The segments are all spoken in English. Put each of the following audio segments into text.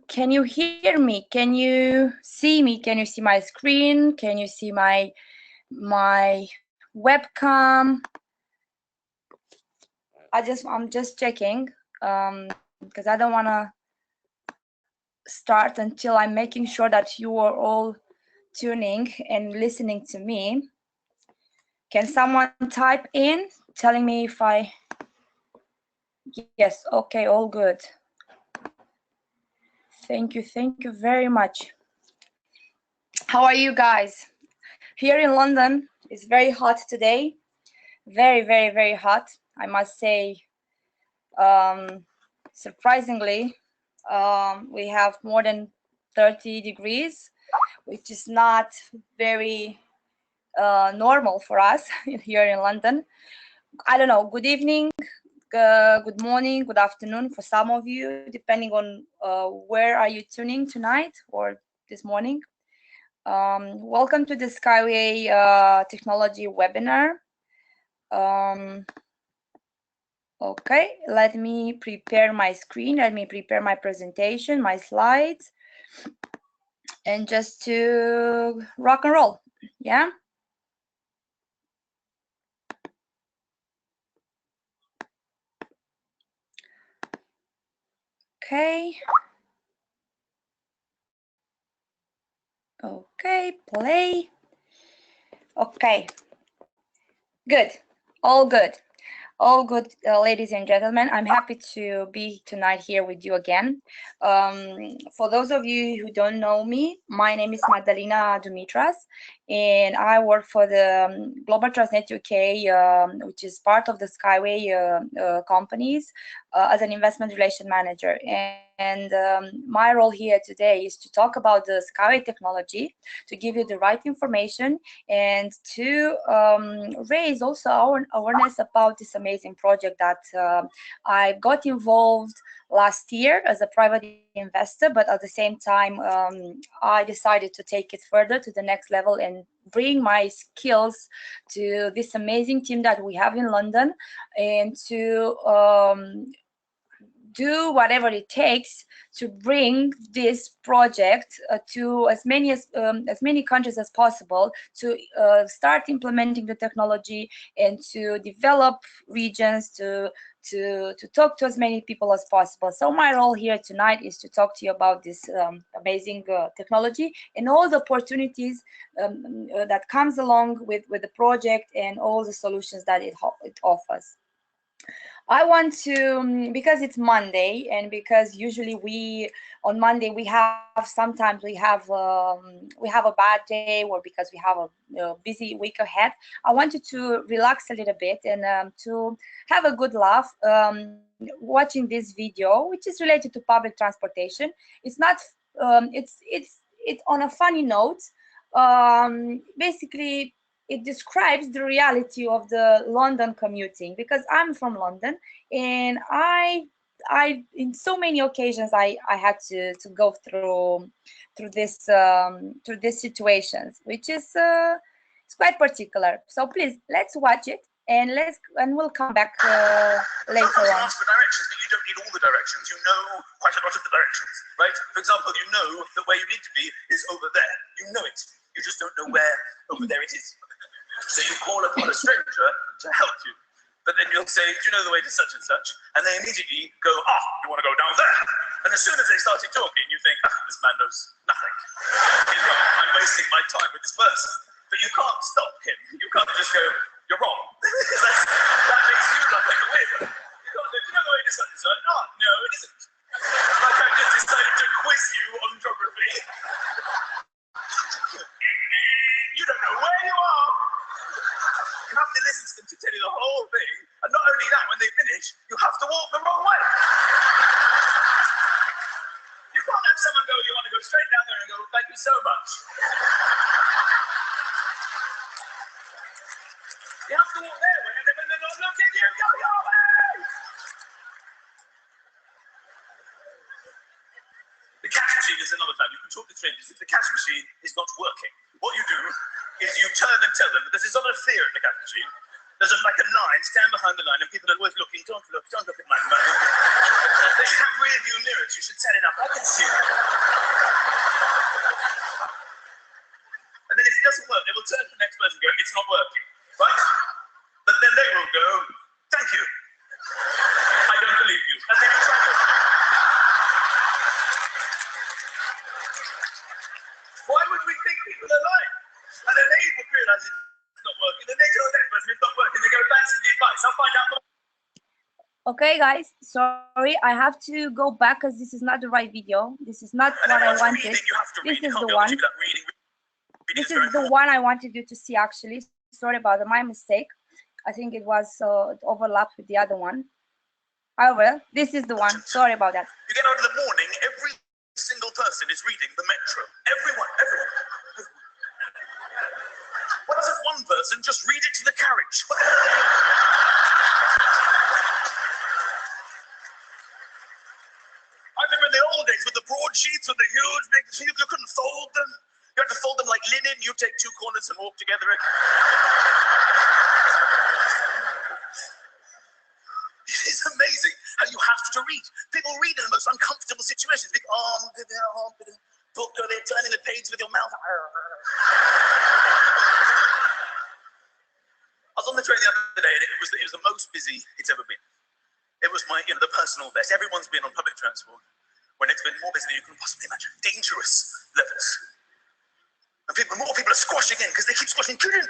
can you hear me? Can you see me? Can you see my screen? Can you see my webcam? I'm just checking because I don't want to start until I'm making sure that you are all tuning and listening to me. Can someone type in telling me if I... Yes, okay, all good. Thank you very much. How are you guys? Here in London, it's very hot today. Very hot, I must say. Surprisingly, we have more than 30 degrees, which is not very normal for us here in London. I don't know, good evening, good morning, good afternoon for some of you, depending on where are you tuning tonight or this morning. Welcome to the SkyWay Technology webinar. Okay, let me prepare my screen, let me prepare my presentation, my slides, and just to rock and roll, yeah? Okay. Okay, play. Okay, good, all good. All good, ladies and gentlemen. I'm happy to be tonight here with you again. For those of you who don't know me, my name is Magdalena Dumitras, and I work for the Global Transnet UK, which is part of the SkyWay companies, as an investment relation manager. And my role here today is to talk about the SkyWay technology, to give you the right information, and to raise also our awareness about this amazing project that I got involved last year as a private investor, but at the same time I decided to take it further to the next level and bring my skills to this amazing team that we have in London, and to do whatever it takes to bring this project to as many countries as possible, to start implementing the technology and to develop regions, to talk to as many people as possible. So my role here tonight is to talk to you about this amazing technology and all the opportunities that comes along with the project and all the solutions that it offers. I want to, because it's Monday, and because usually on Monday sometimes we have a bad day, or because we have a busy week ahead. I wanted to relax a little bit and to have a good laugh watching this video, which is related to public transportation. It's not it's on a funny note. Basically, it describes the reality of the London commuting, because I'm from London, and I in so many occasions I had to go through these situations, which is it's quite particular. So please, let's watch it, and we'll come back later on. You ask for directions, but you don't need all the directions. You know quite a lot of the directions, right? For example, you know that where you need to be is over there. You know it. You just don't know where over there it is. So you call upon a stranger to help you. But then you'll say, do you know the way to such and such? And they immediately go, you want to go down there? And as soon as they started talking, you think, this man knows nothing. He's wrong. I'm wasting my time with this person. But you can't stop him. You can't just go, you're wrong. That makes you look like a weirdo. You can't go, do you know the way to such and such? No, it isn't. Like I just decided to quiz you on geography. You don't know where you are. You have to listen to them to tell you the whole thing, and not only that, when they finish, you have to walk the wrong way. You can't have someone go, you want to go straight down there and go, thank you so much. You have to walk their way, and then when they're not looking, you go your way. The cash machine is another time. You can talk to strangers if the cash machine is not working. What you do is you turn and tell them, because there's not a fear in the cash machine, There's like a line, stand behind the line, and people are always looking. Don't look at my man. They have rear view mirrors. You should set it up. I can see it. And then if it doesn't work, they will turn to the next person and go, it's not working, right? But then they will go, thank you. I don't believe you. And then you try to. Why would we think people are lying? And then they would realize it's not working. Then they tell the next person it's not working. They go, thanks for the advice. I'll find out. Okay, guys, sorry, I have to go back because this is not the right video. This is not what I wanted. This is the one. This is the one I wanted you to see, actually. Sorry about my mistake. I think it was overlapped with the other one. However, this is the one. Sorry about that. You get out in the morning, every single person is reading the metro. Everyone. Why doesn't one person just read it to the carriage? I remember in the old days with the broadsheets with the huge big, you couldn't fold them. You had to fold them like linen. You take two corners and walk together. It's amazing how you have to read. People read in the most uncomfortable situations. Big arm, book, they're turning the page with your mouth. I was on the train the other day, and it was the most busy it's ever been. It was my, the personal best. Everyone's been on public transport when it's been more busy than you can possibly imagine. Dangerous levels. And more people are squashing in because they keep squashing. Get in.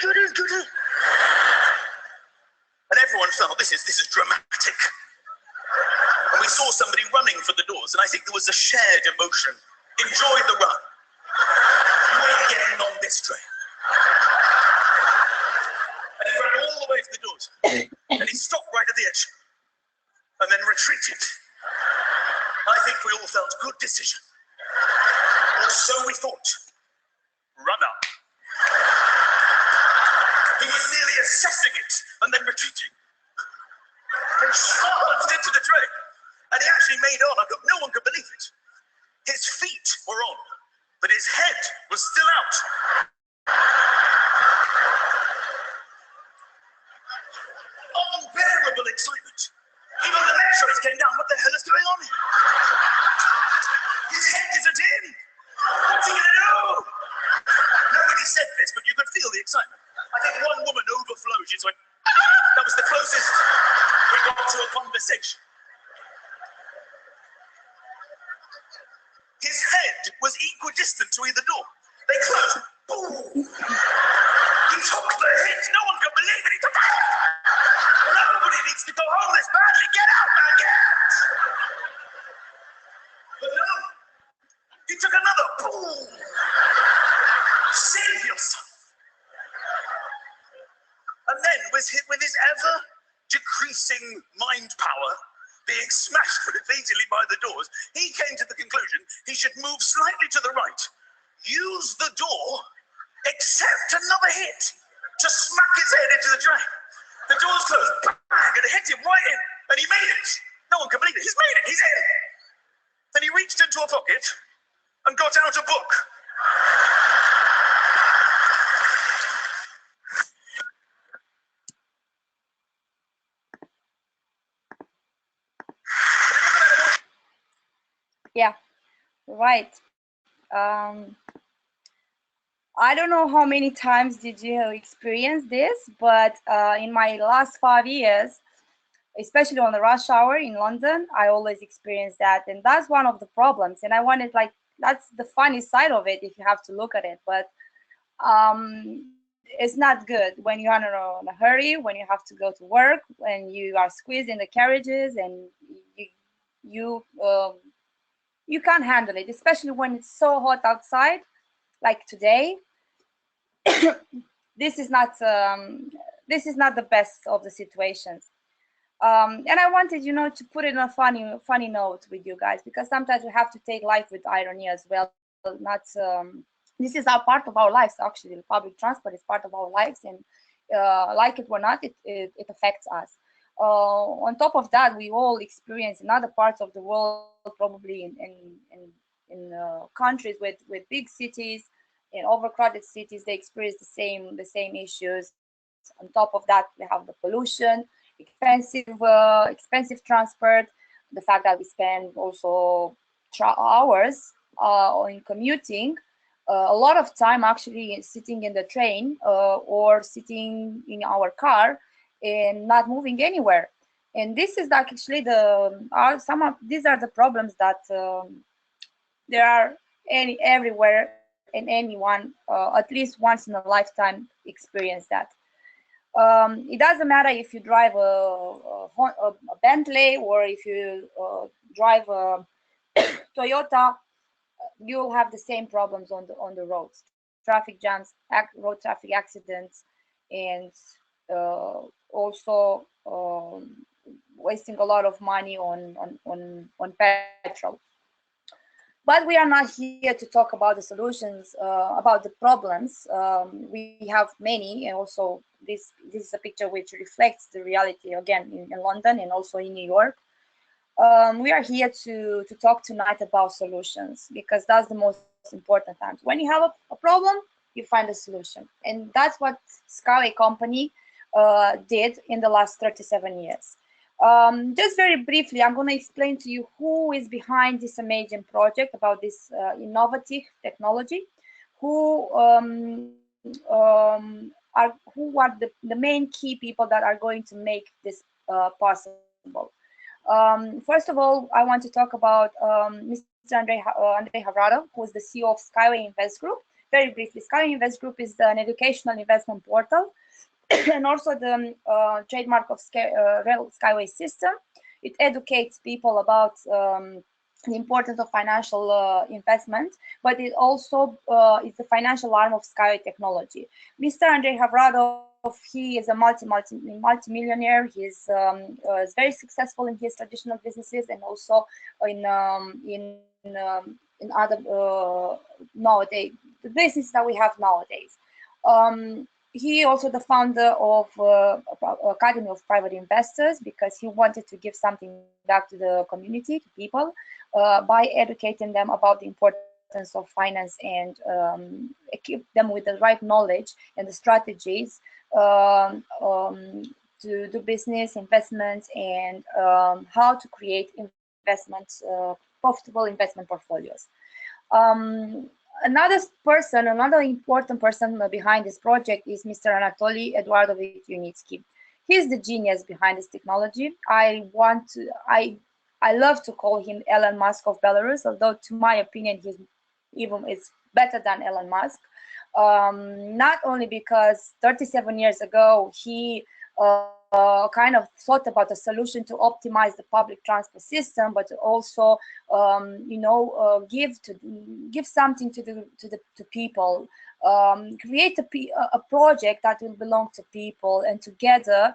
And everyone felt this is dramatic. And we saw somebody running for the doors, and I think there was a shared emotion. Enjoy the run. You ain't getting on this train. And he ran all the way to the doors. And he stopped right at the edge. And then retreated. I think we all felt good decision. Or so we thought. Run up. He was nearly assessing it and then retreating. And charged into the train. And he actually made on. No one could believe it. His feet were on, but his head was still out. Unbearable excitement. Even the metros came down. What the hell is going on here? His head isn't in. What's he going to do? Nobody said this, but you could feel the excitement. I think one woman overflowed. She just went, ah! That was the closest we got to a conversation. His head was equidistant to either door. They closed. Boom! He took the hit. No one could believe it. He took it. Nobody needs to go home this badly. Get out, man, get! But no. He took another. Boom! Save yourself. And then, with his ever-decreasing mind power, being smashed repeatedly by the doors, he came to the conclusion he should move slightly to the right, use the door, accept another hit to smack his head into the drain. The doors closed, bang, and it hit him right in, and he made it. No one can believe it. He's made it. He's in. Then he reached into a pocket and got out a book. Yeah, right. I don't know how many times did you experience this, but in my last 5 years, especially on the rush hour in London, I always experience that. And that's one of the problems. And I wanted, that's the funny side of it if you have to look at it. But it's not good when you're in a hurry, when you have to go to work, when you are squeezed in the carriages and you can't handle it, especially when it's so hot outside, like today. This is not the best of the situations. And I wanted, to put it in a funny note with you guys, because sometimes we have to take life with irony as well. Not this is our part of our lives. Actually, the public transport is part of our lives, and like it or not, it affects us. On top of that, we all experience in other parts of the world, probably in countries with big cities, in overcrowded cities, they experience the same issues. On top of that, we have the pollution, expensive transport, the fact that we spend also hours in commuting, a lot of time actually sitting in the train or sitting in our car and not moving anywhere. And this is like actually these are the problems that there are everywhere, and anyone at least once in a lifetime experience that. It doesn't matter if you drive a Bentley or if you drive a Toyota, you'll have the same problems on the roads: traffic jams, road traffic accidents, and also wasting a lot of money on petrol. But we are not here to talk about the solutions, about the problems. We have many, and also this is a picture which reflects the reality again in London and also in New York. We are here to talk tonight about solutions, because that's the most important time. When you have a problem, you find a solution, and that's what SkyWay company did in the last 37 years. Just very briefly, I'm going to explain to you who is behind this amazing project about this innovative technology, who are the main key people that are going to make this possible. First of all, I want to talk about Mr. Andrei Havrado, who is the CEO of SkyWay Invest Group. Very briefly, SkyWay Invest Group is an educational investment portal and also the trademark of SkyWay system. It educates people about the importance of financial investment, but it also is the financial arm of SkyWay Technology. Mr. Andrei Havrado, he is a multi-millionaire. He is very successful in his traditional businesses and also in other nowadays, the business that we have nowadays. He also the founder of Academy of Private Investors, because he wanted to give something back to the community, to people, by educating them about the importance of finance and equip them with the right knowledge and the strategies to do business, investments, and how to create investments, profitable investment portfolios. Another important person behind this project is Mr. Anatoly Eduardovich Yunitsky. He's the genius behind this technology. I love to call him Elon Musk of Belarus, although to my opinion is better than Elon Musk. Not only because 37 years ago he kind of thought about a solution to optimize the public transport system, but also give something to people, create a project that will belong to people, and together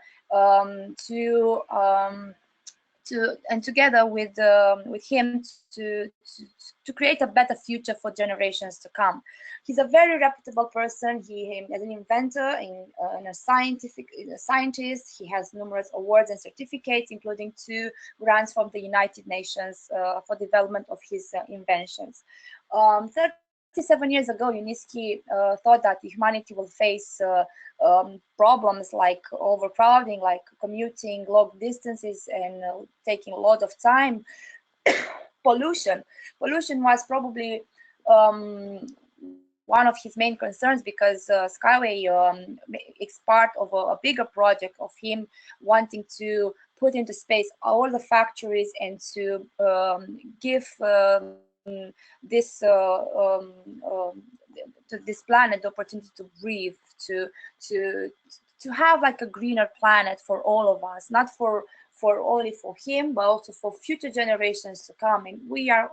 together with him to create a better future for generations to come. He's a very reputable person. He is an inventor and a scientist. He has numerous awards and certificates, including 2 grants from the United Nations for development of his inventions. 37 years ago, Yunitsky thought that humanity will face problems like overcrowding, like commuting long distances and taking a lot of time. Pollution was probably one of his main concerns, because SkyWay is part of a bigger project of him wanting to put into space all the factories and to give this to this planet the opportunity to breathe, to have like a greener planet for all of us, not for only for him, but also for future generations to come. And we are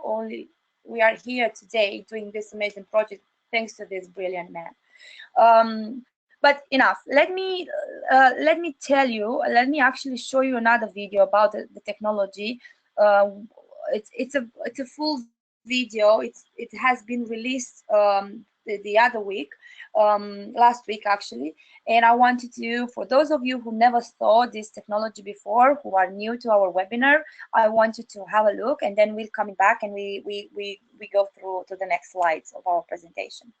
here today doing this amazing project thanks to this brilliant man. But enough. Let me actually show you another video about the technology. It's a full video. It has been released the other week, last week actually, and I wanted to, for those of you who never saw this technology before, who are new to our webinar, I want you to have a look, and then we'll come back and we go through to the next slides of our presentation.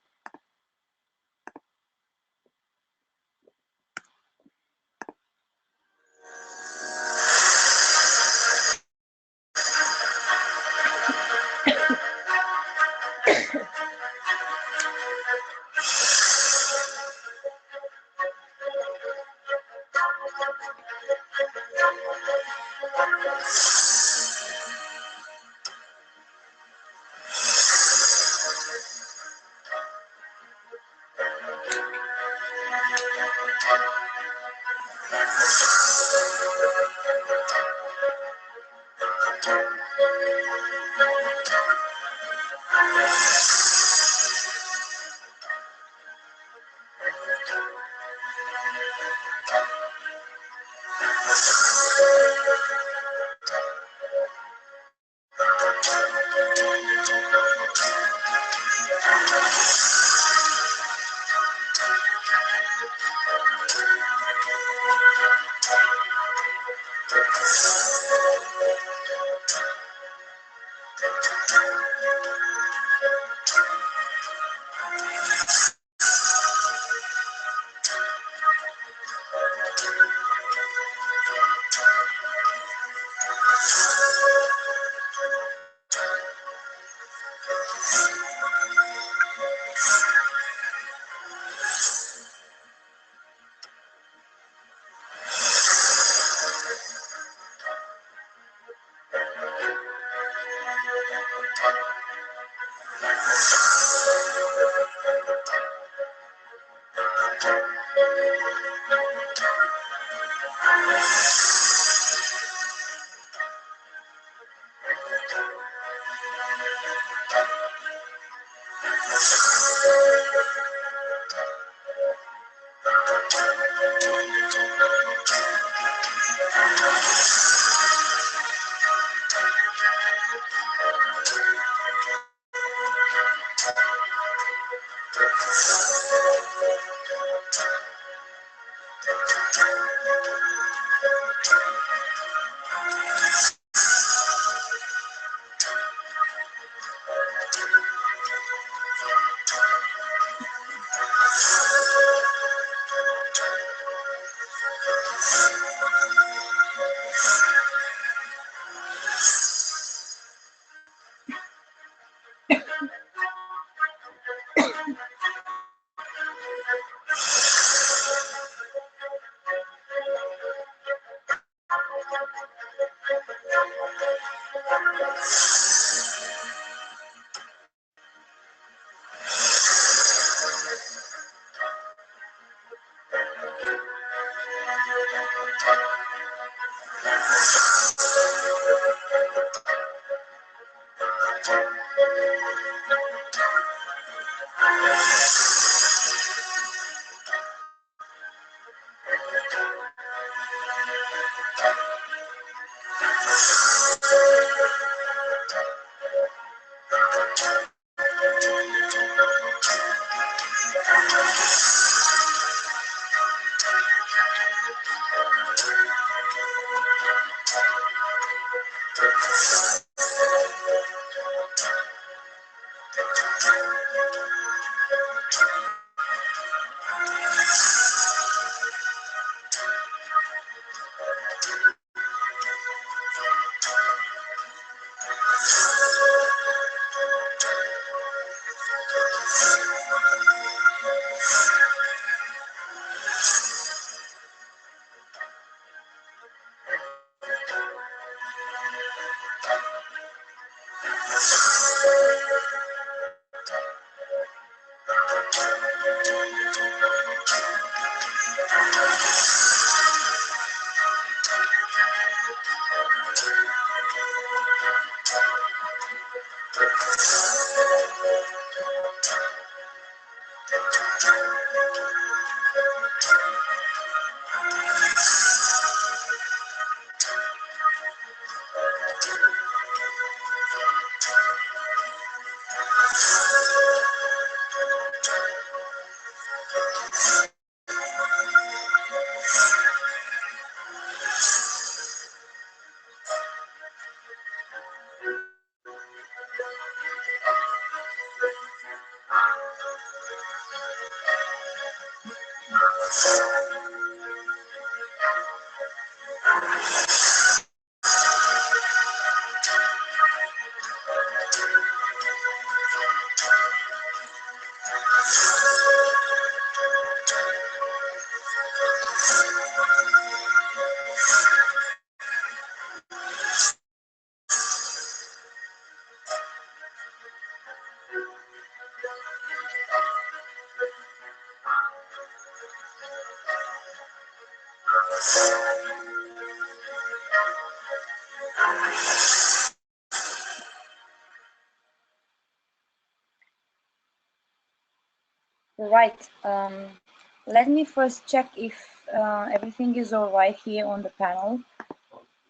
Right. Let me first check if everything is all right here on the panel.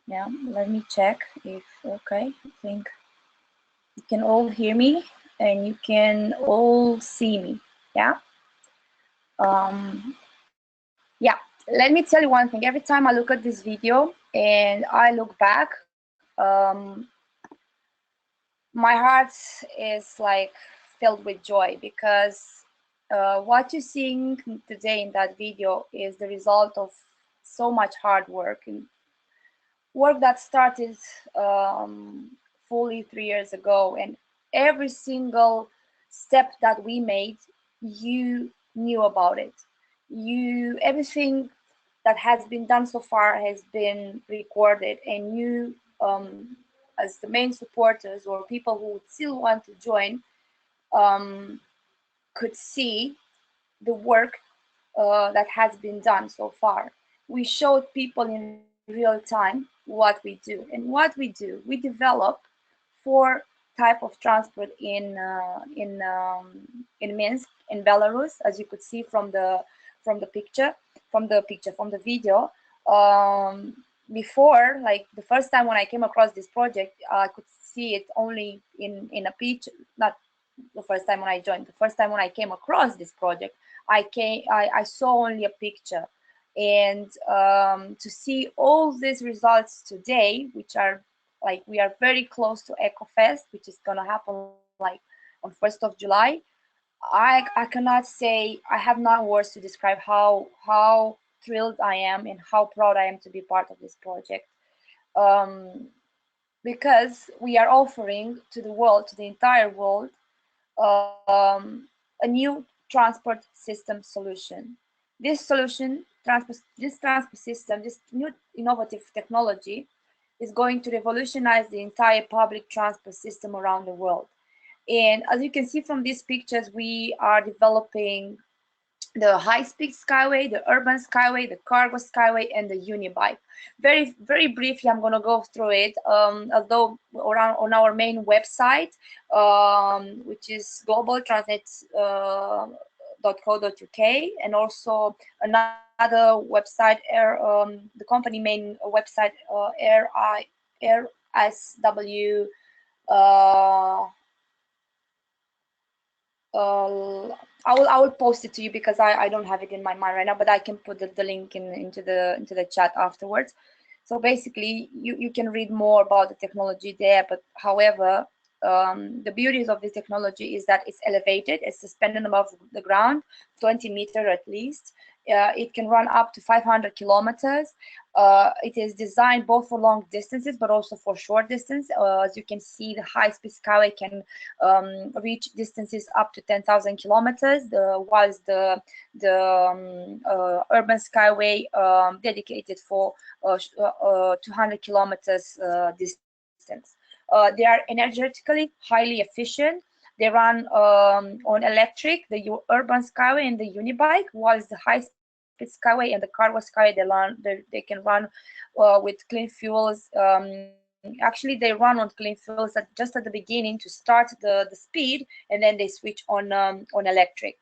Yeah, let me check if, okay, I think you can all hear me and you can all see me. Yeah. Yeah, let me tell you one thing. Every time I look at this video and I look back, my heart is like filled with joy because what you're seeing today in that video is the result of so much hard work and work that started fully 3 years ago. And every single step that we made, you knew about it. Everything that has been done so far has been recorded, and you, as the main supporters or people who would still want to join, could see the work that has been done so far. We showed people in real time what we do, and what we do, we develop 4 type of transport in Minsk, in Belarus, as you could see from the picture, from the video. Before, like the first time when I came across this project, I could see it only in a picture. Not the first time when I joined. The first time when I came across this project, I saw only a picture, and to see all these results today, which are like, we are very close to EcoFest, which is gonna happen like on 1st of July. I cannot say, I have not words to describe how thrilled I am and how proud I am to be part of this project. Because we are offering to the world, to the entire world, a new transport system solution. This solution, this transport system, this new innovative technology is going to revolutionize the entire public transport system around the world. And as you can see from these pictures, we are developing the high-speed skyway, the urban skyway, the cargo skyway, and the unibike. Very briefly, I'm going to go through it. Although on our main website, which is globaltransnet.co.uk, and also another website, the company main website, RSW. I will post it to you because I don't have it in my mind right now, but I can put the link into the chat afterwards. So basically, you can read more about the technology there. But however, the beauties of this technology is that it's elevated, it's suspended above the ground, 20 meters at least. It can run up to 500 kilometers. It is designed both for long distances but also for short distance. As you can see, the high-speed skyway can reach distances up to 10,000 kilometers, whilst the urban skyway dedicated for 200 kilometers distance. They are energetically highly efficient. They run on electric, the urban skyway and the unibike, whilst the high-speed skyway and the cargo skyway, they can run with clean fuels. Actually, they run on clean fuels just at the beginning to start the speed, and then they switch on electric.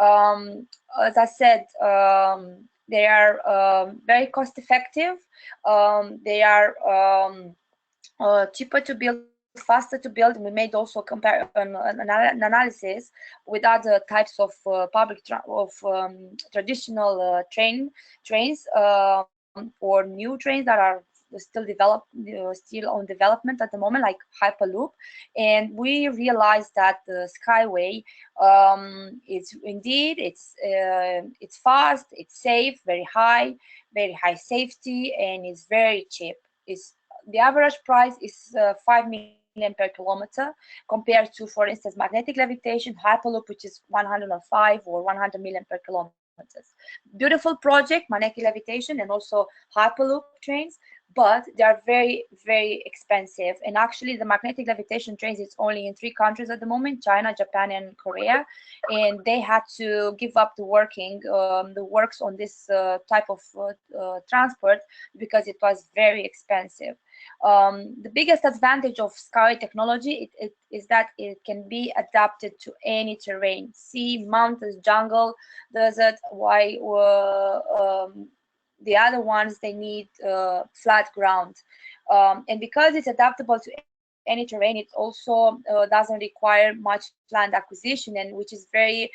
As I said, they are very cost effective. They are cheaper to build, faster to build. And we made also an analysis with other types of traditional trains or new trains that are still on development at the moment, like Hyperloop. And we realized that the Skyway is indeed, it's fast, it's safe, very high safety, and it's very cheap. The average price is 5 million per kilometer, compared to, for instance, magnetic levitation, Hyperloop, which is 105 or 100 million per kilometers. Beautiful project, magnetic levitation, and also Hyperloop trains, but they are very expensive. And actually, the magnetic levitation trains, it's only in 3 countries at the moment: China, Japan, and Korea. And they had to give up the works on this type of transport because it was very expensive. The biggest advantage of SkyWay technology is that it can be adapted to any terrain: sea, mountains, jungle, desert. Why the other ones, they need flat ground. And because it's adaptable to any terrain, it also doesn't require much land acquisition, and which is very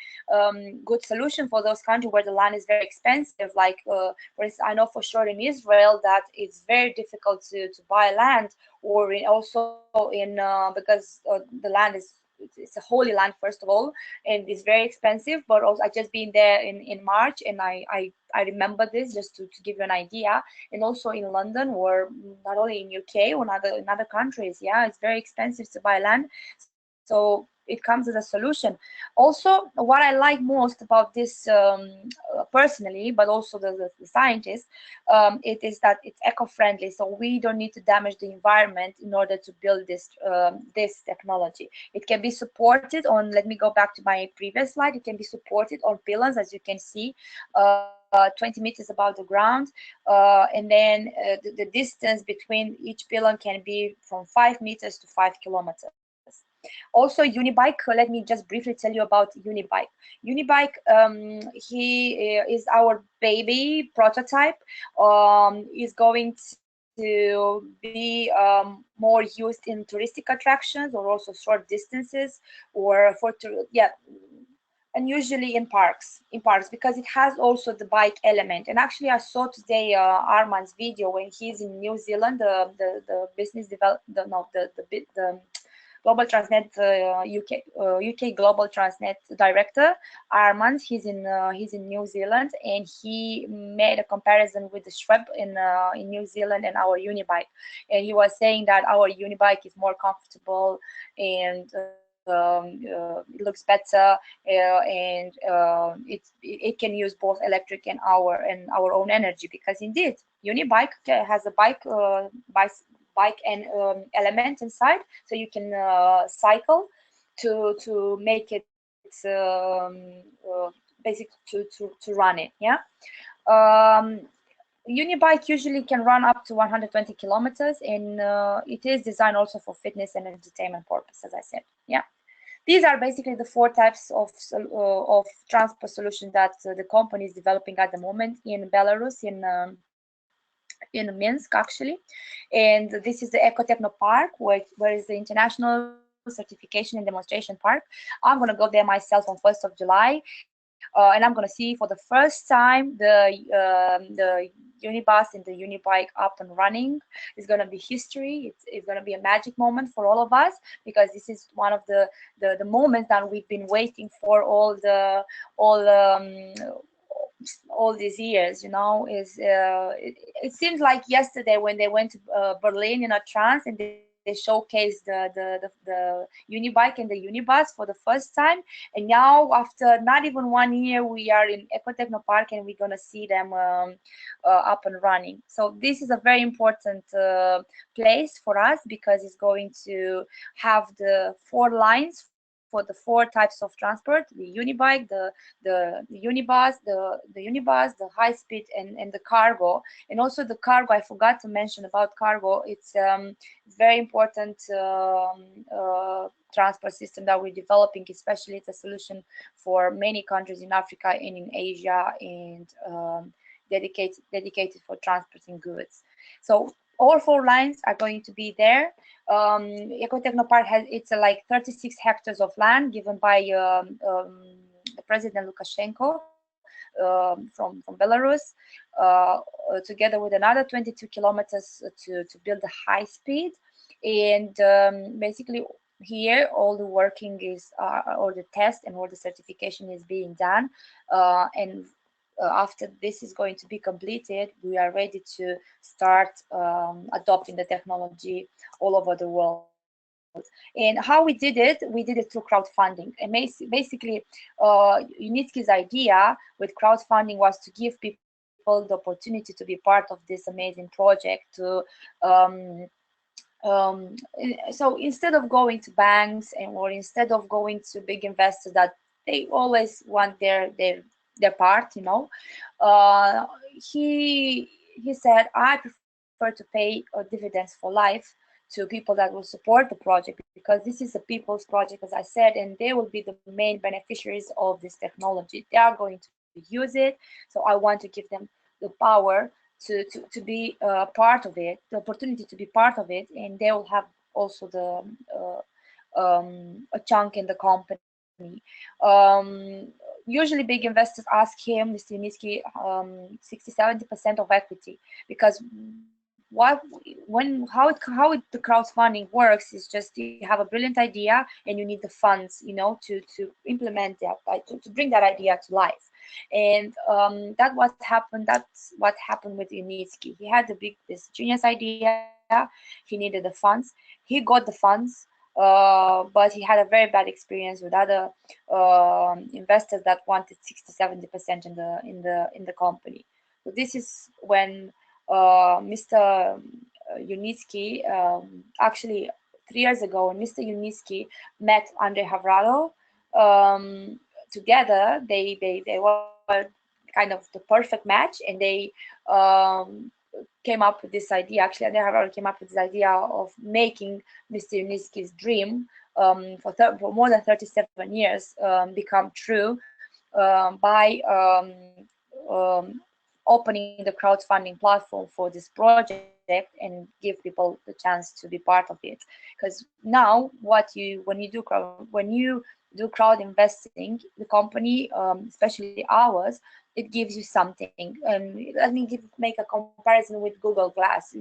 good solution for those countries where the land is very expensive. Like for instance, I know for sure in Israel that it's very difficult to buy land, or also in because the land is, it's a holy land, first of all, and it's very expensive. But also, I just been there in March, and I remember this just to give you an idea. And also in London, or not only in UK or in other countries, yeah, it's very expensive to buy land. So it comes as a solution. Also, what I like most about this personally, but also the scientists, it is that it's eco-friendly. So we don't need to damage the environment in order to build this technology. It can be supported on, let me go back to my previous slide, it can be supported on pylons, as you can see, 20 meters above the ground. And then the distance between each pylon can be from 5 meters to 5 kilometers. Also, Unibike, let me just briefly tell you about Unibike. Unibike, he is our baby prototype, is going to be more used in touristic attractions or also short distances, or for and usually in parks because it has also the bike element. And actually I saw today Arman's video when he's in New Zealand, the business develop the Global Transnet UK Global Transnet director Armand. He's in New Zealand, and he made a comparison with the Schwab in New Zealand and our Unibike, and he was saying that our Unibike is more comfortable and it looks better, and it can use both electric and our own energy, because indeed Unibike has a bike and element inside, so you can cycle to make it basic to run it. Yeah. Unibike usually can run up to 120 kilometers, and it is designed also for fitness and entertainment purposes, as I said. Yeah. These are basically the 4 types of transport solution that the company is developing at the moment in Belarus, in Minsk actually. And this is the Ecotechno Park, where is the International Certification and Demonstration Park. I'm going to go there myself on 1st of July. And I'm going to see for the first time the Unibus and the Unibike up and running. It's going to be history. It's going to be a magic moment for all of us, because this is one of the moments that we've been waiting for all these years. You know, it seems like yesterday when they went to Berlin in a trance, and they showcased the Unibike and the Unibus for the first time, and now after not even 1 year we are in Ecotechno Park, and we're gonna see them up and running. So this is a very important place for us, because it's going to have the 4 lines for the 4 types of transport: the Unibike, the Unibus, the high speed, and the cargo. And also the cargo, I forgot to mention about cargo. It's very important transport system that we're developing, especially it's a solution for many countries in Africa and in Asia, and dedicated for transporting goods. So all 4 lines are going to be there. Ecotechno Park it's like 36 hectares of land given by President Lukashenko from Belarus, together with another 22 kilometers to build the high speed. And basically here all the working is or the test and all the certification is being done, and after this is going to be completed, we are ready to start adopting the technology all over the world. And how we did it through crowdfunding. And basically, Unitsky's idea with crowdfunding was to give people the opportunity to be part of this amazing project. So instead of going to banks or instead of going to big investors that they always want their part, you know, he said, I prefer to pay dividends for life to people that will support the project, because this is a people's project, as I said, and they will be the main beneficiaries of this technology. They are going to use it, so I want to give them the power to be part of it, the opportunity to be part of it, and they will have also a chunk in the company. Usually big investors ask him, Mr. Unitsky, 60-70% of equity, because how the crowdfunding works is just you have a brilliant idea and you need the funds, you know, to implement that, to bring that idea to life. And that's what happened with Unitsky. He had this genius idea, he needed the funds, he got the funds, but he had a very bad experience with other investors that wanted 60-70% in the company. So this is when Mr. Unitsky, actually 3 years ago, when Mr. Unitsky met Andrei Havrado, together they were kind of the perfect match, and they came up with this idea. Actually, Andrei Havrado came up with this idea of making Mr. Unitsky's dream for more than 37 years become true by opening the crowdfunding platform for this project and give people the chance to be part of it. Because now, when you do crowd investing, the company, especially ours, it gives you something. And let me make a comparison with Google Glass.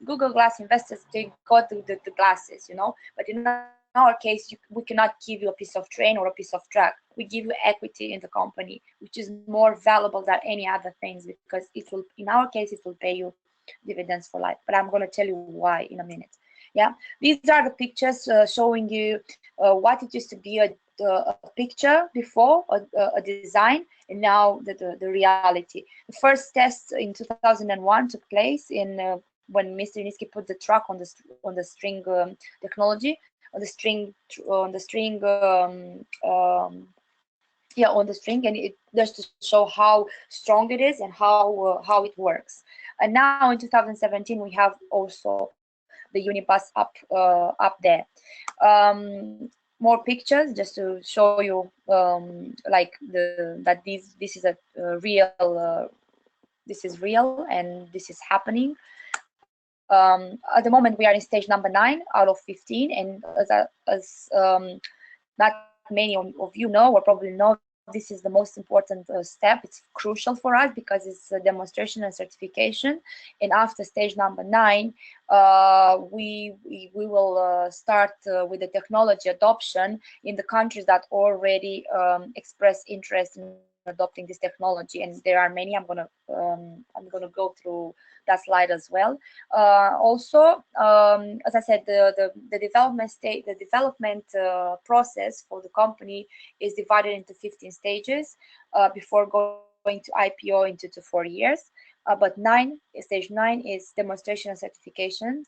Google Glass investors, they got the glasses, but in our case, we cannot give you a piece of train or a piece of truck. We give you equity in the company, which is more valuable than any other things, because it will, in our case, it will pay you dividends for life. But I'm going to tell you why in a minute. Yeah, these are the pictures showing you what it used to be a picture before, a design, and now the reality. The first test in 2001 took place when Mr. Unitsky put the truck on the string technology, on the string yeah, on the string, and it just to show how strong it is and how it works. And now in 2017 we have also the unibus up there. More pictures just to show you like that this is a real this is real and this is happening. At the moment we are in stage number 9 out of 15, and as not many of you know or probably know, this is the most important step. It's crucial for us because it's a demonstration and certification. And after stage number 9, we will start with the technology adoption in the countries that already express interest in adopting this technology, and there are many. I'm gonna go through that slide as well. Also, as I said, the development process for the company is divided into 15 stages before going to IPO into 4 years. But stage 9 is demonstration and certification,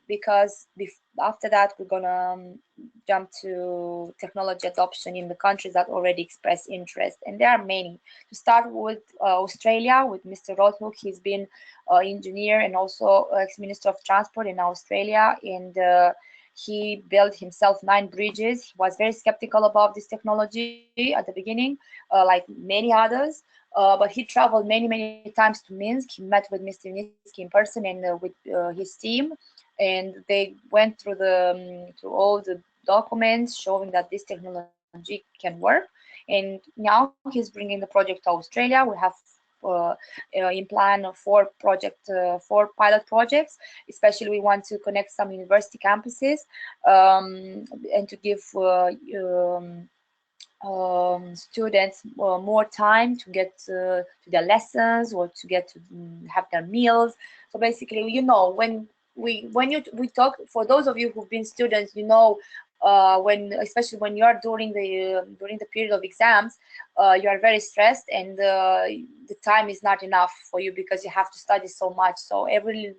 because after that we're gonna jump to technology adoption in the countries that already express interest, and there are many. To start with Australia, with Mr. Rothhook. He's been engineer and also ex-minister of transport in Australia, and he built himself 9 bridges. He was very skeptical about this technology at the beginning, like many others. But he traveled many times to Minsk. He met with Mr. Unitsky in person and with his team, and they went through all the documents showing that this technology can work. And now he's bringing the project to Australia. We have in plan 4 pilot projects. Especially, we want to connect some university campuses and to give students more time to get to their lessons or to get to have their meals. So basically, when we talk, for those of you who've been students, especially when you are during the period of exams, you are very stressed, and the time is not enough for you because you have to study so much. So every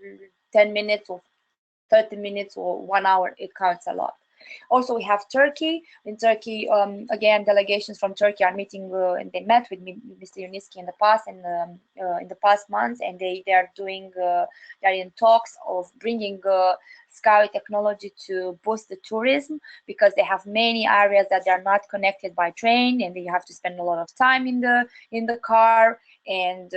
10 minutes or 30 minutes or 1 hour, it counts a lot. Also, we have Turkey. In Turkey, again, delegations from Turkey are meeting, and they met with Mr. Unitsky in the past and in the past months, and they are in talks of bringing SkyWay technology to boost the tourism, because they have many areas that they are not connected by train, and they have to spend a lot of time in the car, and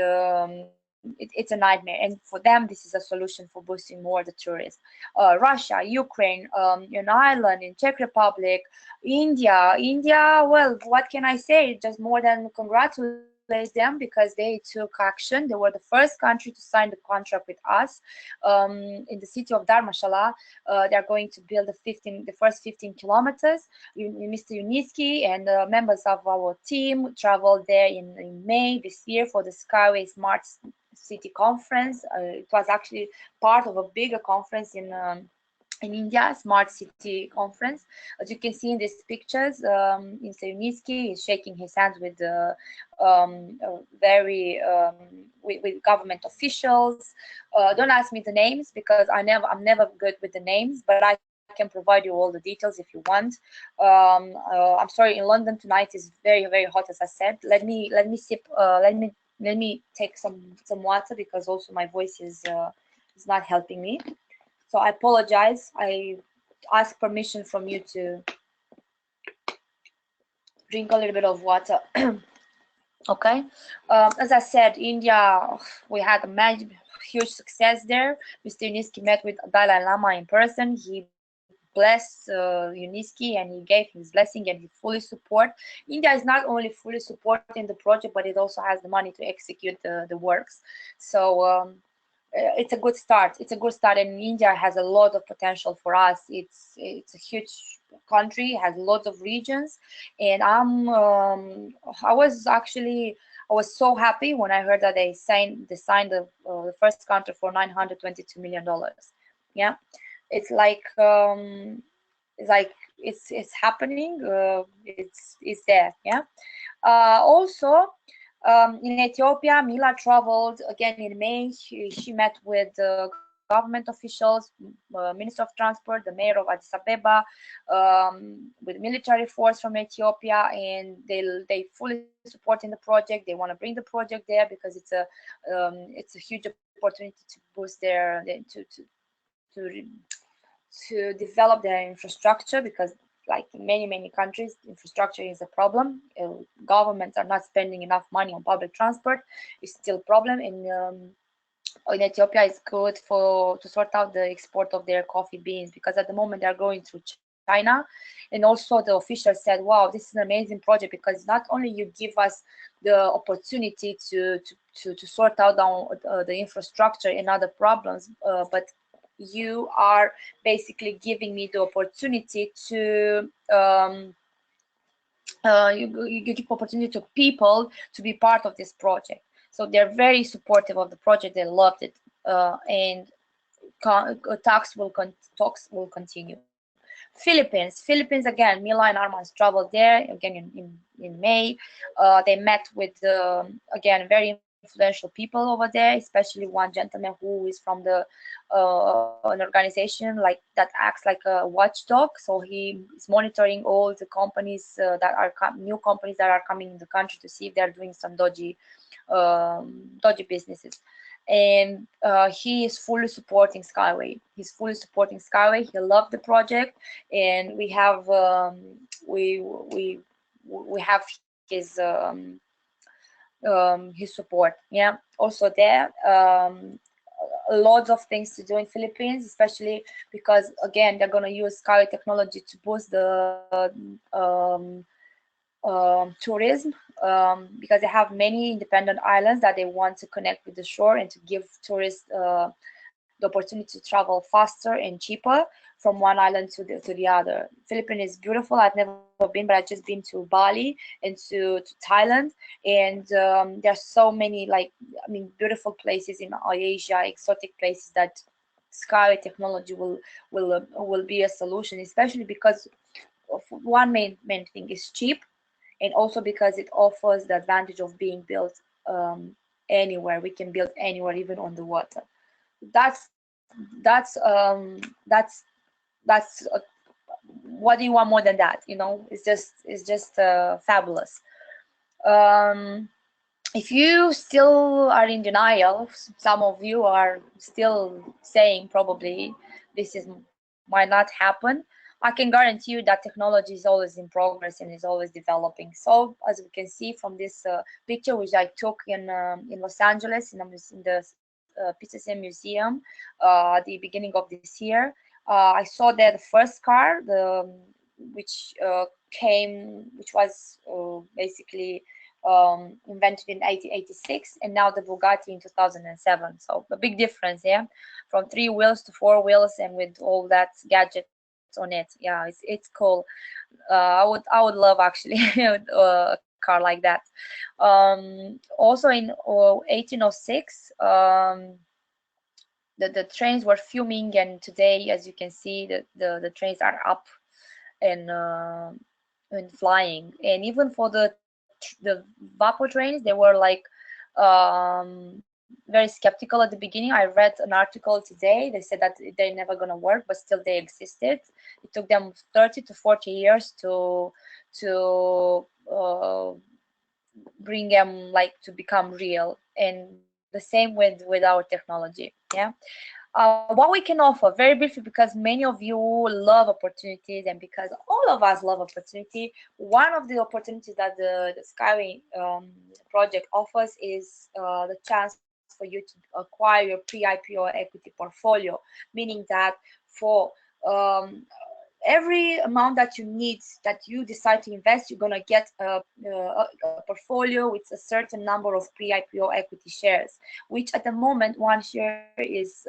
it's a nightmare. And for them, this is a solution for boosting more the tourism. Russia, Ukraine, in Ireland, in Czech Republic, India. Well, what can I say? Just more than congratulate them, because they took action. They were the first country to sign the contract with us. In the city of Dharamshala, they're going to build the first 15 kilometers. Mr. Unitsky and members of our team traveled there in May this year for the SkyWay Smart City Conference. It was actually part of a bigger conference in in India, Smart City Conference. As you can see in these pictures, Mr. Uniski is shaking his hands with with government officials. Don't ask me the names because I'm never good with the names, but I can provide you all the details if you want. I'm sorry, in London tonight is very hot, as I said. Let me take some water because also my voice is not helping me. So I apologize. I ask permission from you to drink a little bit of water. Okay. As I said, India, we had a huge success there. Mr. Uniski met with Dalai Lama in person. He blessed Uniski and he gave his blessing and he fully support. India is not only fully supporting the project, but it also has the money to execute the works. So it's a good start. It's a good start, and India has a lot of potential for us. It's a huge country, has lots of regions, and I was so happy when I heard that they signed the first contract for $922 million. Yeah, it's like it's happening. It's there. Yeah. Also, in Ethiopia, Mila traveled again in May. She met with government officials, Minister of Transport, the mayor of Addis Abeba, with military force from Ethiopia, and they fully supporting the project. They want to bring the project there because it's a huge opportunity to boost to develop their infrastructure, because like in many countries, infrastructure is a problem. Governments are not spending enough money on public transport. It's still a problem. In Ethiopia, it's good to sort out the export of their coffee beans, because at the moment they're going through China. And also the officials said, wow, this is an amazing project, because not only you give us the opportunity to sort out the infrastructure and other problems, but you are basically giving me the opportunity to you give opportunity to people to be part of this project. So they're very supportive of the project. They loved it, and talks will continue. Philippines again. Mila and Armand traveled there again in May. They met with again very influential people over there, especially one gentleman who is from an organization like that acts like a watchdog. So he is monitoring all the companies that are new companies that are coming in the country to see if they're doing some dodgy businesses. And he is fully supporting SkyWay. He's fully supporting SkyWay. He loved the project, and we have his support. Yeah. Also there, lots of things to do in Philippines, especially because again they're gonna use SkyWay technology to boost the tourism, because they have many independent islands that they want to connect with the shore and to give tourists the opportunity to travel faster and cheaper from one island to the other. Philippines is beautiful. I've never been, but I've just been to Bali and to Thailand, and there's so many beautiful places in Asia, exotic places that SkyWay technology will be a solution, especially because of one main thing is cheap, and also because it offers the advantage of being built anywhere. We can build anywhere, even on the water. That's what do you want more than that? It's just fabulous. If you still are in denial, some of you are still saying probably this might not happen. I can guarantee you that technology is always in progress and is always developing. So as we can see from this picture, which I took in Los Angeles in the PCCM Museum at the beginning of this year, I saw there the first car, which was basically invented in 1886, and now the Bugatti in 2007. So a big difference, yeah, from 3 wheels to 4 wheels, and with all that gadgets on it. Yeah, it's cool. I would love actually a car like that. Also in 1806, the trains were fuming, and today, as you can see, the trains are up and flying. And even for the vapor trains, they were like very skeptical at the beginning. I read an article today. They said that they're never going to work, but still they existed. It took them 30 to 40 years to bring them like to become real. And the same with our technology. Yeah. What we can offer very briefly, because many of you love opportunities and because all of us love opportunity, one of the opportunities that the Skyway project offers is the chance for you to acquire your pre-IPO equity portfolio, meaning that for um, every amount that you need, that you decide to invest, you're gonna get a portfolio with a certain number of pre-IPO equity shares, which at the moment one share is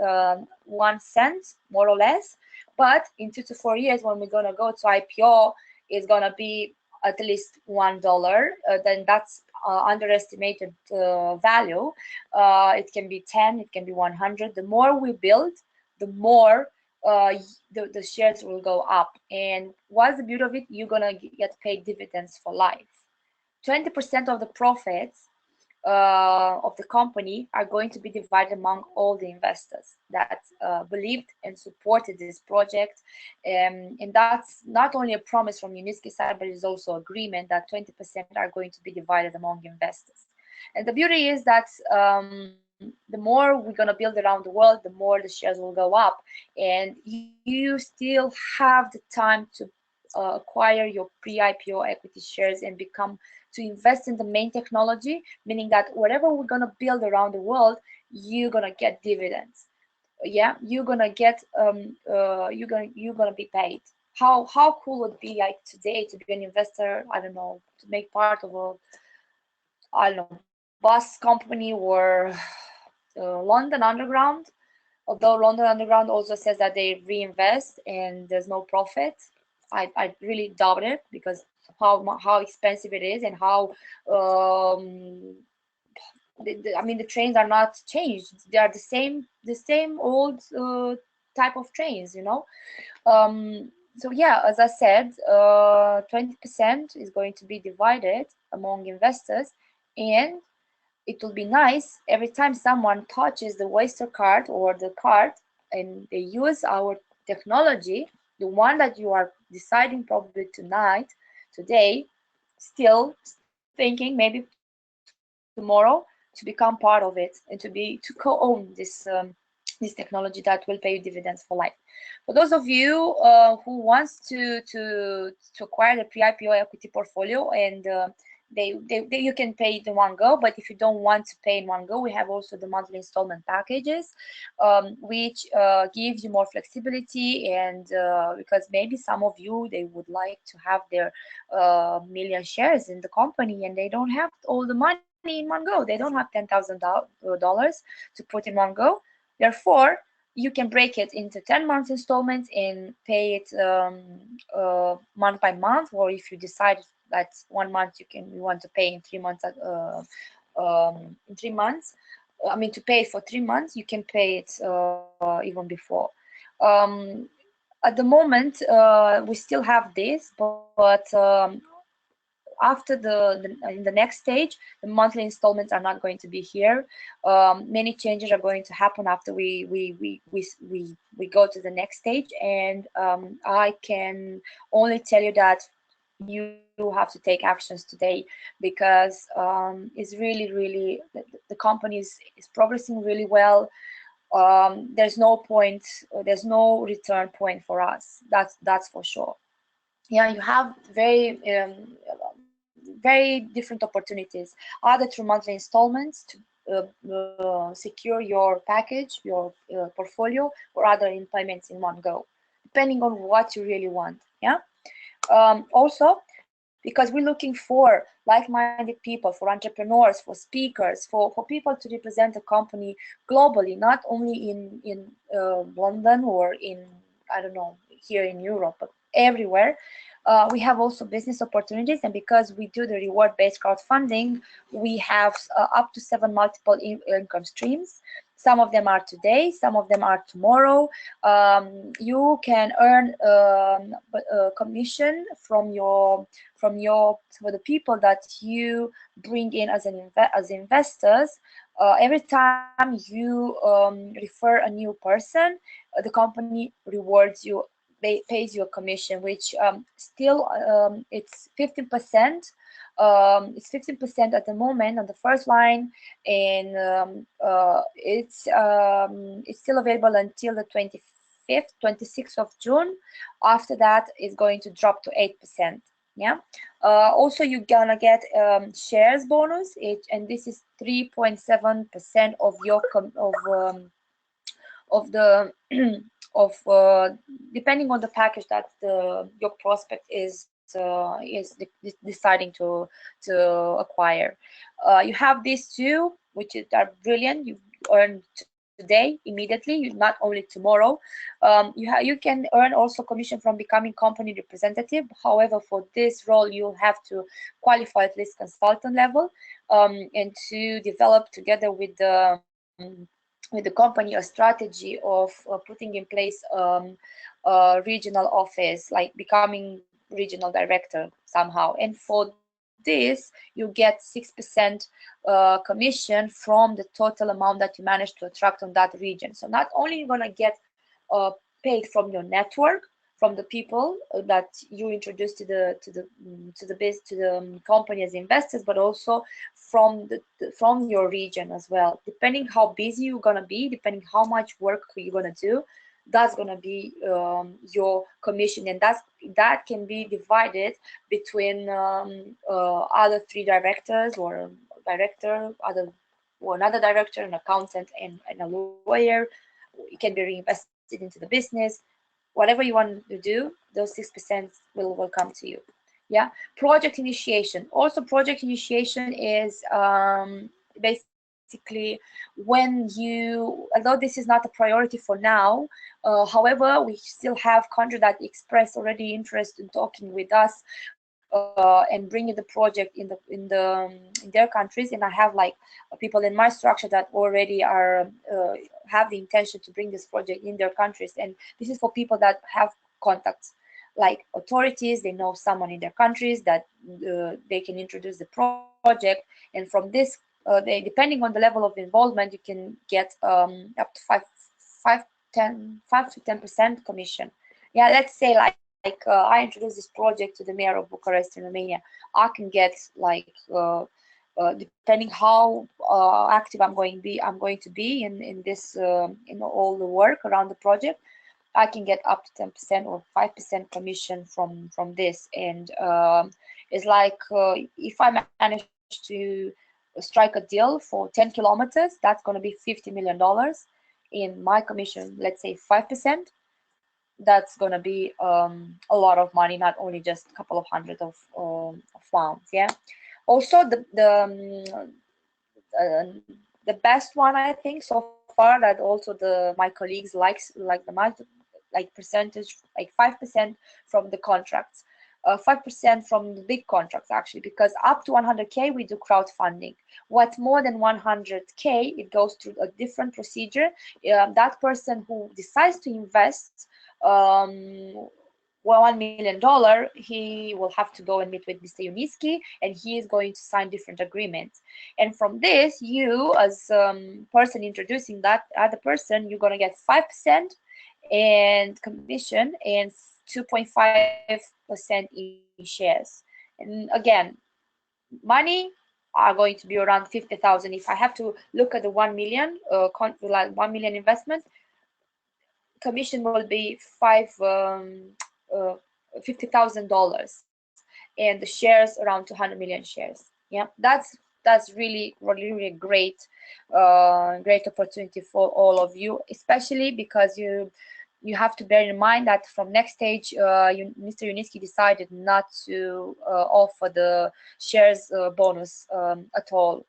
1 cent, more or less. But in 2 to 4 years, when we're gonna go to IPO, it's gonna be at least $1. Then that's underestimated value. It can be 10, it can be 100. The more we build, the more the shares will go up. And what's the beauty of it? You're gonna get paid dividends for life. 20% of the profits of the company are going to be divided among all the investors that believed and supported this project. And that's not only a promise from Uniski side, but it's also agreement that 20% are going to be divided among investors. And the beauty is that the more we're going to build around the world, the more the shares will go up. And you still have the time to acquire your pre-IPO equity shares and to invest in the main technology, meaning that whatever we're going to build around the world, you're going to get dividends. Yeah, you're going to get you're going to be paid. How cool would it be like today to be an investor, I don't know, to make part of a, I don't know, bus company or London Underground? Although London Underground also says that they reinvest and there's no profit. I really doubt it, because how expensive it is, and how I mean, the trains are not changed. They are the same old type of trains, you know. So yeah, as I said, 20% is going to be divided among investors, and it will be nice every time someone touches the Oyster card or the card and they use our technology, the one that you are deciding probably tonight, today, still thinking maybe tomorrow to become part of it and to co-own this technology that will pay you dividends for life. For those of you who wants to acquire the pre-IPO equity portfolio, and you can pay it in one go, but if you don't want to pay in one go, we have also the monthly installment packages, which gives you more flexibility. And because maybe some of you, they would like to have their million shares in the company, and they don't have all the money in one go. They don't have $10,000 to put in one go. Therefore, you can break it into 10 months installments and pay it month by month. Or if you decide that 1 month you want to pay in 3 months, in 3 months, I mean, to pay for 3 months, you can pay it even before. At the moment, we still have this, but after in the next stage, the monthly installments are not going to be here. Many changes are going to happen after we go to the next stage, and I can only tell you that you have to take actions today, because it's really the company is progressing really well. There's no point, there's no return point for us. That's for sure. Yeah, you have very different opportunities, either through monthly installments to secure your package, your portfolio, or other in payments in one go, depending on what you really want. Yeah. Also, because we're looking for like-minded people, for entrepreneurs, for speakers, for people to represent the company globally, not only in London or in, I don't know, here in Europe, but everywhere. We have also business opportunities, and because we do the reward-based crowdfunding, we have up to 7 multiple income streams. Some of them are today, some of them are tomorrow. You can earn commission from for the people that you bring in as as investors. Every time you refer a new person, the company rewards you, pays you a commission, which still it's 15%. It's 15% at the moment on the first line, and it's still available until the 25th, 26th of June. After that, it's going to drop to 8%. Yeah. Also, you're gonna get shares bonus, and this is 3.7% of your of the depending on the package that your prospect is deciding to acquire. You have these two, which are brilliant. You earn today immediately, not only tomorrow. You can earn also commission from becoming company representative. However, for this role, you have to qualify at least consultant level, and to develop together with the company a strategy of putting in place a regional office, like becoming regional director somehow. And for this, you get 6% commission from the total amount that you manage to attract on that region. So not only you're gonna get paid from your network, from the people that you introduce to the company as investors, but also from from your region as well. Depending how busy you're gonna be, depending how much work you're gonna do, that's gonna be your commission, and that can be divided between other 3 directors, or another director, an accountant, and a lawyer. It can be reinvested into the business. Whatever you want to do, those 6% will come to you. Yeah. Project initiation. Also, project initiation is basically when you, although this is not a priority for now, however, we still have countries that express already interest in talking with us and bringing the project in their countries. And I have like people in my structure that already are have the intention to bring this project in their countries. And this is for people that have contacts, like authorities. They know someone in their countries that they can introduce the project. And from this, depending on the level of involvement, you can get up to 5 to 10% commission. Yeah, let's say like I introduced this project to the mayor of Bucharest in Romania. I can get like depending how active I'm going to be in this in all the work around the project, I can get up to 10% or 5% commission from this. And it's like if I manage to strike a deal for 10 kilometers, that's going to be $50 million. In my commission, let's say 5%. That's going to be a lot of money, not only just a couple of hundred of pounds. Yeah. Also, the best one, I think, so far, that also my colleagues like percentage, like 5% from the contracts, 5% from the big contracts, actually, because up to 100K we do crowdfunding. What's more than 100K, it goes through a different procedure. That person who decides to invest $1 million, he will have to go and meet with Mr. Uniski, and he is going to sign different agreements. And from this, you as person introducing that other person, you're going to get 5% and commission and 2.5% in shares. And again, money are going to be around 50,000. If I have to look at the 1 million, like 1 million investment, commission will be $50,000, and the shares around 200 million shares. Yeah, that's really great, great opportunity for all of you, especially because you have to bear in mind that from next stage, Mr. Uniski decided not to offer the shares bonus at all.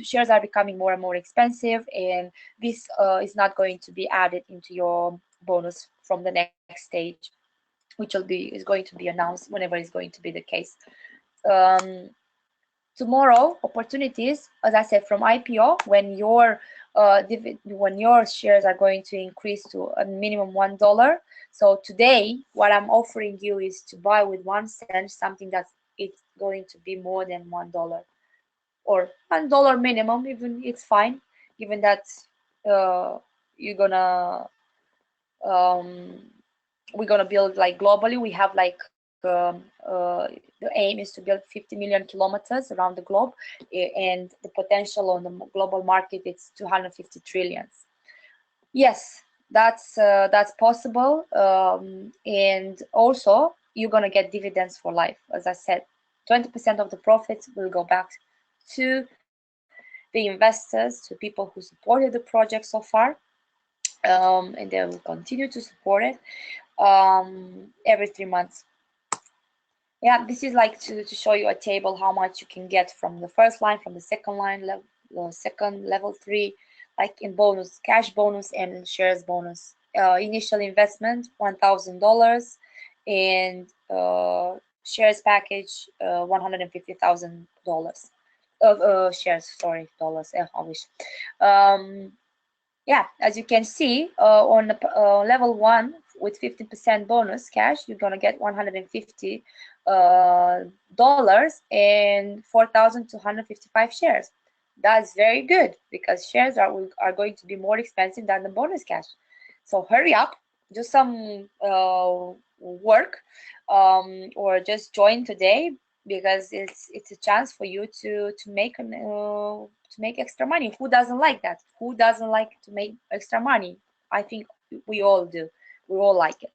Shares are becoming more and more expensive, and this is not going to be added into your bonus from the next stage, which is going to be announced whenever it's going to be the case. Tomorrow, opportunities, as I said, from IPO, when your when your shares are going to increase to a minimum $1. So today, what I'm offering you is to buy with 1 cent something that it's going to be more than $1 or $1 minimum. Even it's fine, given that you're gonna we're gonna build like globally. We have like the aim is to build 50 million kilometers around the globe, and the potential on the global market it's 250 trillions. Yes, that's possible, and also you're gonna get dividends for life. As I said, 20% of the profits will go back to the investors, to people who supported the project so far, and they will continue to support it every 3 months. Yeah, this is like to show you a table how much you can get from the first line, from the second line, second level 3, like in bonus, cash bonus and shares bonus. Initial investment $1,000, and shares package $150,000 of shares. Sorry, dollars. I wish. Yeah, as you can see, on level 1 with 50% bonus cash, you're gonna get $150 and 4,255 shares. That's very good because shares are going to be more expensive than the bonus cash. So hurry up, do some work, or just join today, because it's a chance for you to make extra money. Who doesn't like that? Who doesn't like to make extra money? I think we all do. We all like it.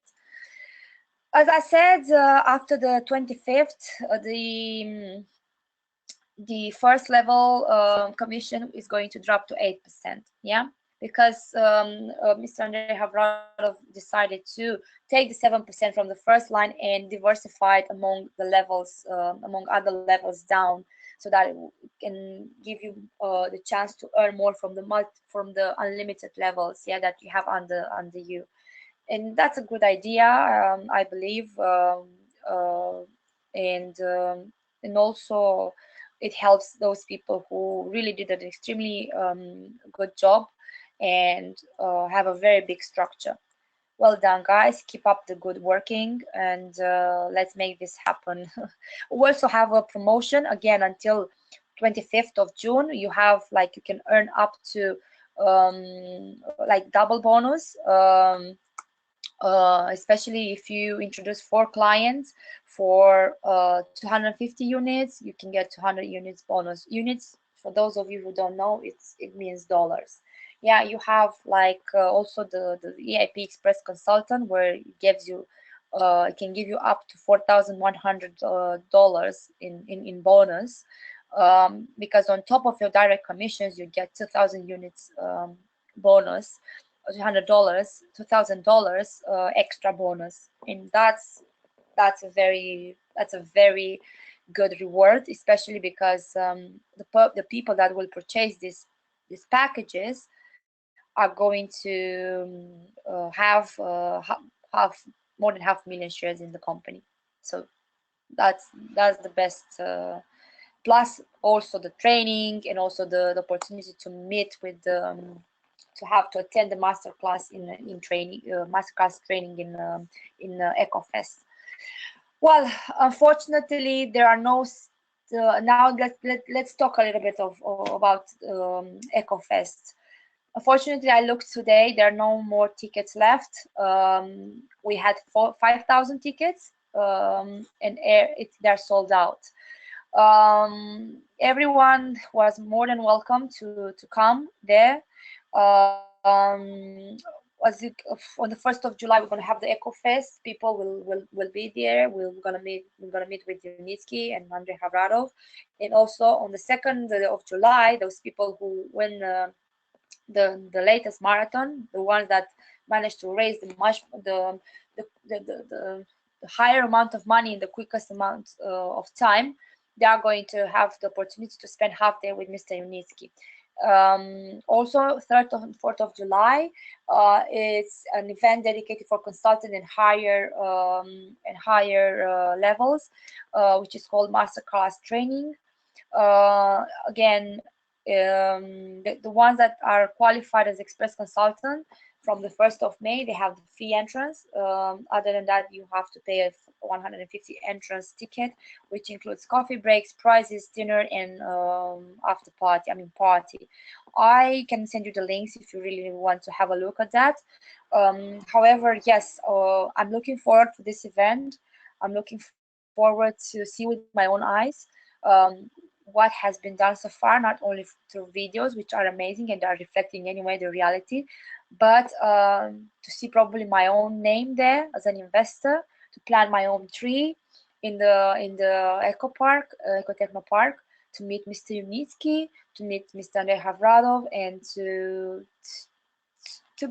As I said, after the 25th, the first level commission is going to drop to 8%. Yeah, because Mr. Andrei Havradov decided to take the 7% from the first line and diversify it among the levels, among other levels down, so that it can give you the chance to earn more from the unlimited levels, yeah, that you have under you. And that's a good idea, I believe, and also it helps those people who really did an extremely good job and have a very big structure. Well done, guys. Keep up the good working, and let's make this happen. We also have a promotion again until 25th of June. You have like, you can earn up to like double bonus, especially if you introduce 4 clients for 250 units, you can get 200 units bonus. Units, for those of you who don't know, it means dollars. Yeah, you have like also the EIP Express Consultant, where it gives you it can give you up to $4,100 in bonus, because on top of your direct commissions you get 2,000 units bonus, $200 extra bonus, and that's a very good reward, especially because the people that will purchase these packages are going to have more than 500,000 shares in the company. So that's the best. Plus also the training, and also the opportunity to meet with to attend the masterclass in training, masterclass training in EcoFest. Well, unfortunately, there are no. Now let's talk a little bit about EcoFest. Unfortunately, I looked today. There are no more tickets left. We had 5,000 tickets, and they're sold out. Everyone was more than welcome to come there. On the 1st of July, we're going to have the EcoFest. People will be there. We're gonna meet with Yunitsky and Andrei Havradov, and also on the 2nd of July, those people who win the latest marathon, the ones that managed to raise the higher amount of money in the quickest amount of time, they are going to have the opportunity to spend half day with Mr. Yunitsky. Also, 3rd and 4th of July, it's an event dedicated for consultant and higher levels, which is called Masterclass Training. Again, the ones that are qualified as express consultant from the 1st of May, they have the free entrance. Other than that, you have to pay a 150 entrance ticket, which includes coffee breaks, prizes, dinner, and after party. Party. I can send you the links if you really want to have a look at that. However, yes, I'm looking forward to this event. I'm looking forward to see with my own eyes what has been done so far, not only through videos, which are amazing and are reflecting anyway the reality, but to see probably my own name there as an investor, to plant my own tree in the eco park, eco techno park, to meet Mr. Unitsky, to meet Mr. Andrei Havradov, and to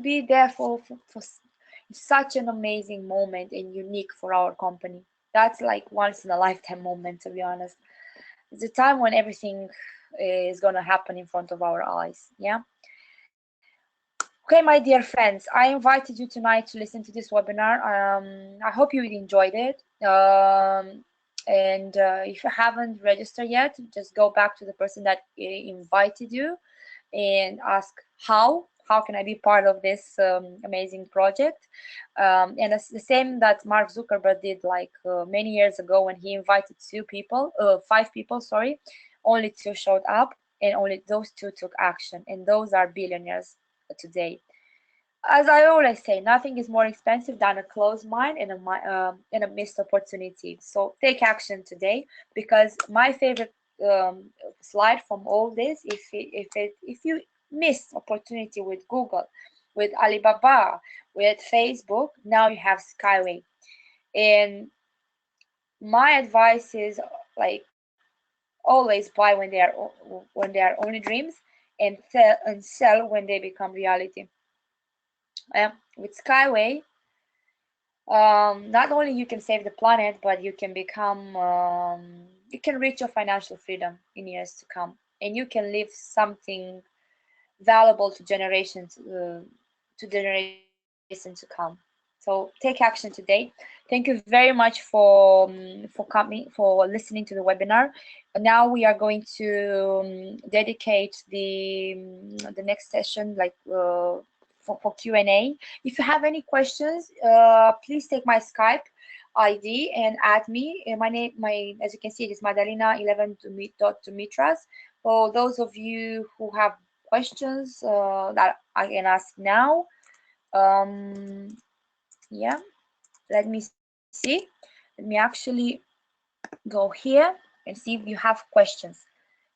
be there for such an amazing moment and unique for our company. That's like once in a lifetime moment, to be honest. It's a time when everything is going to happen in front of our eyes. Yeah. Okay, my dear friends, I invited you tonight to listen to this webinar. I hope you enjoyed it. And if you haven't registered yet, just go back to the person that invited you and ask how can I be part of this amazing project. And it's the same that Mark Zuckerberg did like many years ago when he invited 5 people, sorry, only 2 showed up and only those 2 took action, and those are billionaires today. As I always say, nothing is more expensive than a closed mind and a missed opportunity. So take action today, because my favorite slide from all this, if you miss opportunity with Google, with Alibaba, with Facebook, now you have SkyWay. And my advice is like always buy when they are only dreams, and sell when they become reality. With SkyWay, not only you can save the planet, but you can become you can reach your financial freedom in years to come, and you can leave something valuable to generations to come. So take action today. Thank you very much for listening to the webinar. Now we are going to dedicate the next session like for Q&A. If you have any questions, please take my Skype ID and add me. As you can see, it is Madalina11.Dumitras. For those of you who have questions that I can ask now, yeah, let me see. Let me actually go here and see if you have questions.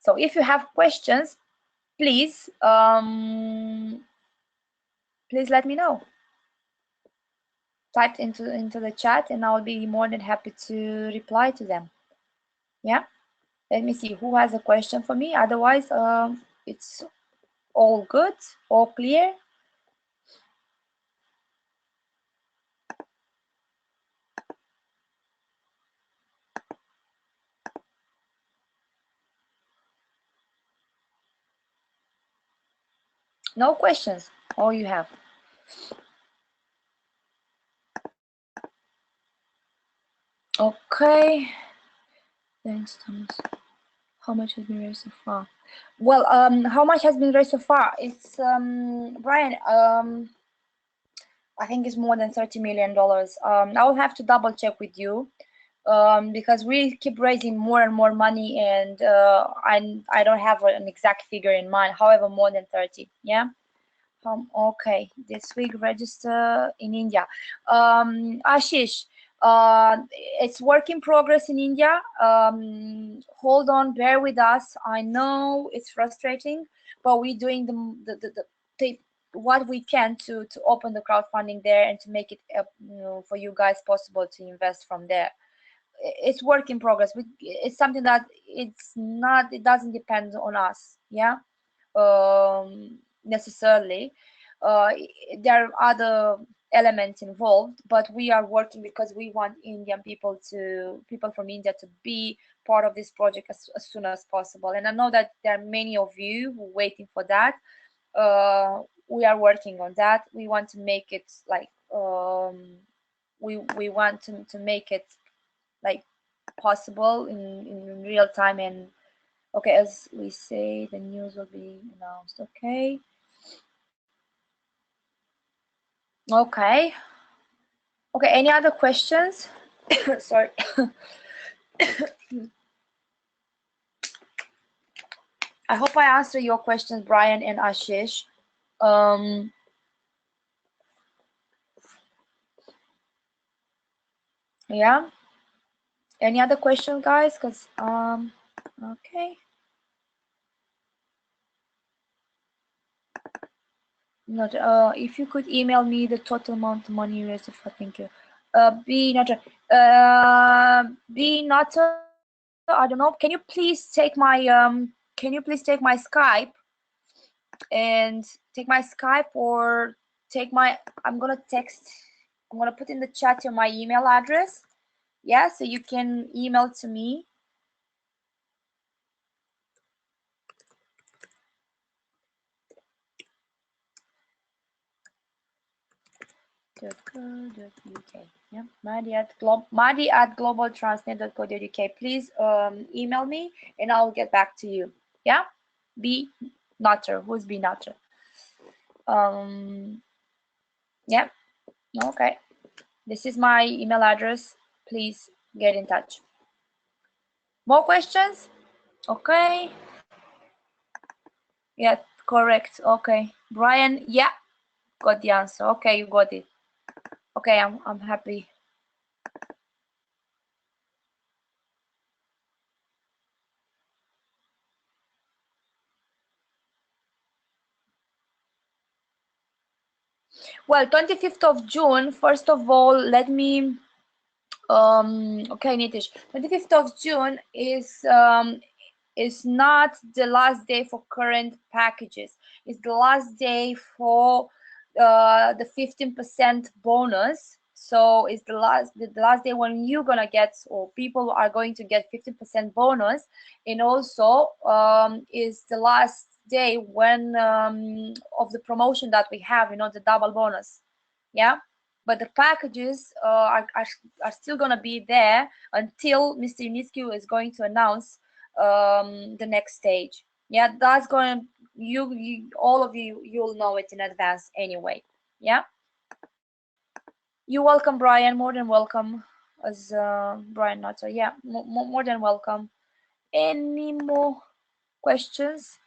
So if you have questions, please let me know. Type into the chat and I'll be more than happy to reply to them. Yeah, let me see who has a question for me. Otherwise, it's all good, all clear. No questions. All you have. Okay. Thanks, Thomas. How much has been raised so far? Well, how much has been raised so far? It's Brian. I think it's more than $30 million. I will have to double check with you because we keep raising more and more money, and I don't have an exact figure in mind. However, more than 30. Yeah. Okay, this week register in India. Ashish, it's work in progress in India. Hold on, bear with us. I know it's frustrating, but we're doing what we can to open the crowdfunding there and to make it for you guys possible to invest from there. It's work in progress. It's something that it doesn't depend on us. Yeah. Necessarily. There are other elements involved, but we are working because we want people from India to be part of this project as soon as possible. And I know that there are many of you who are waiting for that. We are working on that. We want to make it like we want to make it like possible in real time and Okay, as we say, the news will be announced. Okay. Okay. Okay, any other questions? Sorry. I hope I answered your questions, Brian and Ashish. Yeah. Any other questions, guys? Because okay. Not if you could email me the total amount of money you raised for, thank you. B not B not I don't know. Can you please take my Skype and take my Skype or take my I'm gonna put in the chat your my email address. Yeah, so you can email to me. .co.uk. Yeah, Madi at globaltransnet.co.uk. Please email me and I'll get back to you. Yeah, B Nutter. Who's B Nutter? Yeah. Okay. This is my email address. Please get in touch. More questions? Okay. Yeah, correct. Okay. Brian, yeah, got the answer. Okay, you got it. Okay, I'm happy. Well, 25th of June, first of all, let me okay, Nitish. 25th of June is not the last day for current packages. It's the last day for the 15% bonus. So it's the last day when you're gonna get, or people are going to get 15% bonus, and also is the last day when of the promotion that we have, the double bonus. Yeah, but the packages are still gonna be there until Mr. Uniscu is going to announce the next stage. Yeah, that's going you all of you'll know it in advance anyway. Yeah, you're welcome, Brian, more than welcome. As Brian Nutter, yeah, more than welcome. Any more questions?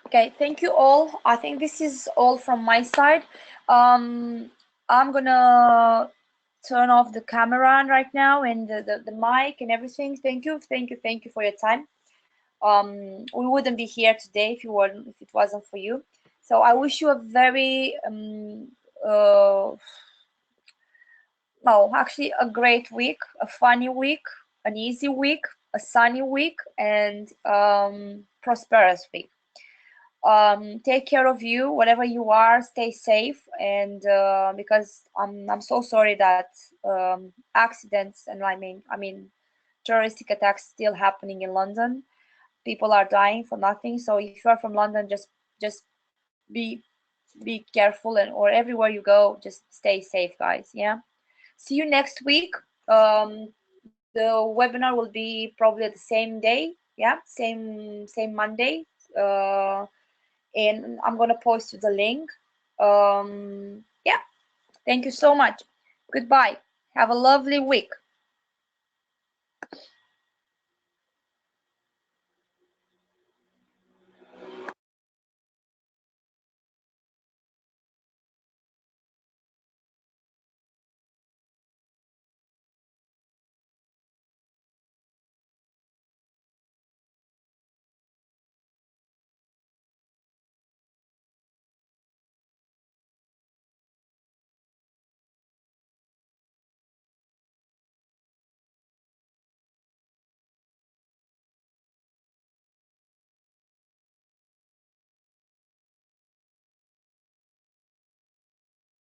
Okay, thank you all. I think this is all from my side. I'm gonna turn off the camera right now and the mic and everything. Thank you for your time. We wouldn't be here today if it wasn't for you. So I wish you a very no, actually a great week, a funny week, an easy week, a sunny week, and prosperous week. Take care of you, whatever you are, stay safe, and because I'm so sorry that accidents and I mean terroristic attacks still happening in London. People are dying for nothing. So if you are from London, just be careful, and or everywhere you go, just stay safe, guys. Yeah. See you next week. The webinar will be probably the same day. Yeah, same Monday. And I'm gonna post you the link. Yeah, thank you so much. Goodbye. Have a lovely week.